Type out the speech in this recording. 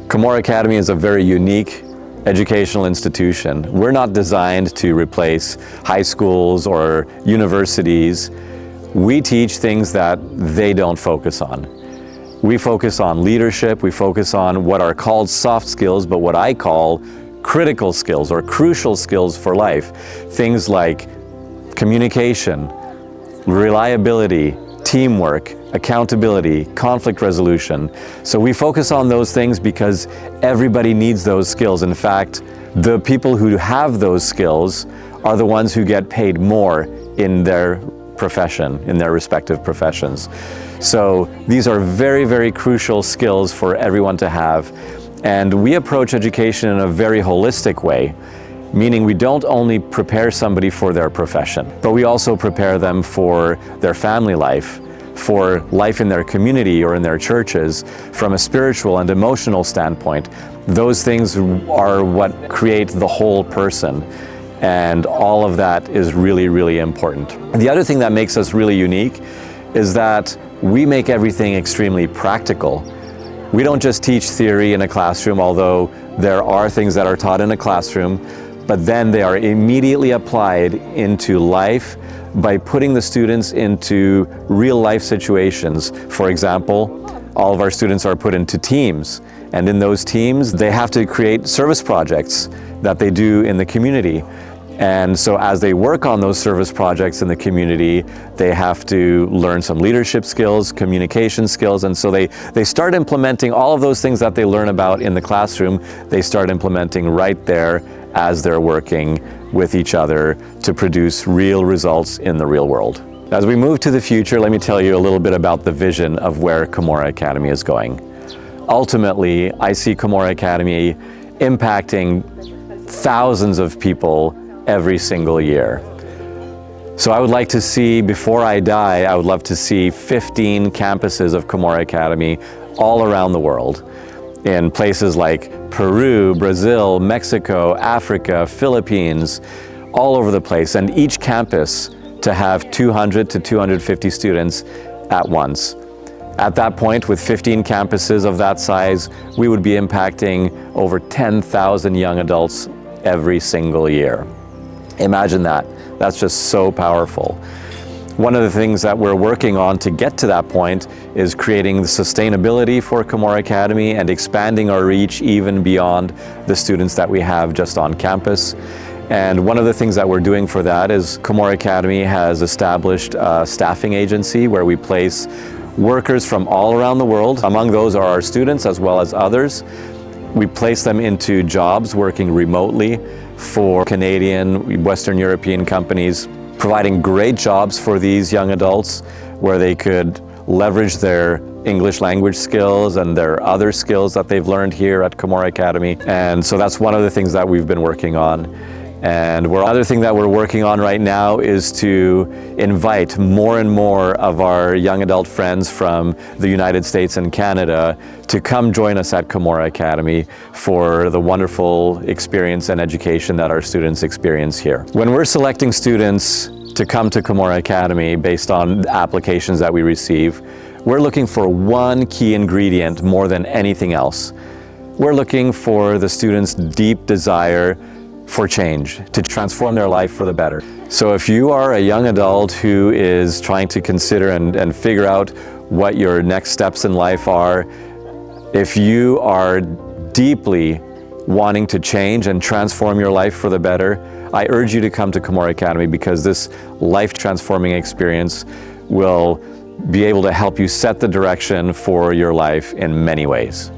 Cumorah Academy is a very unique educational institution. We're not designed to replace high schools or universities. We teach things that they don't focus on. We focus on leadership, we focus on what are called soft skills, but what I call critical skills or crucial skills for life. Things like communication, reliability, teamwork, accountability, conflict resolution. So we focus on those things because everybody needs those skills. In fact, the people who have those skills are the ones who get paid more in their profession, in their respective professions. So these are very, very crucial skills for everyone to have. And we approach education in a very holistic way, meaning we don't only prepare somebody for their profession, but we also prepare them for their family life, for life in their community or in their churches, from a spiritual and emotional standpoint. Those things are what create the whole person. And all of that is really, really important. The other thing that makes us really unique is that we make everything extremely practical. We don't just teach theory in a classroom, although there are things that are taught in a classroom, but then they are immediately applied into life by putting the students into real life situations. For example, all of our students are put into teams, and in those teams they have to create service projects that they do in the community. And so as they work on those service projects in the community, they have to learn some leadership skills, communication skills, and so they start implementing all of those things that they learn about in the classroom. They start implementing right there as they're working with each other to produce real results in the real world. As we move to the future, let me tell you a little bit about the vision of where Cumorah Academy is going. Ultimately, I see Cumorah Academy impacting thousands of people every single year. So I would like to see, before I die, I would love to see 15 campuses of Cumorah Academy all around the world, in places like Peru, Brazil, Mexico, Africa, Philippines, all over the place, and each campus to have 200 to 250 students at once. At that point, with 15 campuses of that size, we would be impacting over 10,000 young adults every single year. Imagine that. That's just so powerful. One of the things that we're working on to get to that point is creating the sustainability for Cumorah Academy and expanding our reach even beyond the students that we have just on campus. And one of the things that we're doing for that is Cumorah Academy has established a staffing agency where we place workers from all around the world. Among those are our students as well as others. We place them into jobs working remotely for Canadian, Western European companies, providing great jobs for these young adults where they could leverage their English language skills and their other skills that they've learned here at Cumorah Academy. And so that's one of the things that we've been working on. And another thing that we're working on right now is to invite more and more of our young adult friends from the United States and Canada to come join us at Cumorah Academy for the wonderful experience and education that our students experience here. When we're selecting students to come to Cumorah Academy based on applications that we receive, we're looking for one key ingredient more than anything else. We're looking for the students' deep desire for change, to transform their life for the better. So if you are a young adult who is trying to consider and figure out what your next steps in life are, if you are deeply wanting to change and transform your life for the better, I urge you to come to Cumorah Academy because this life-transforming experience will be able to help you set the direction for your life in many ways.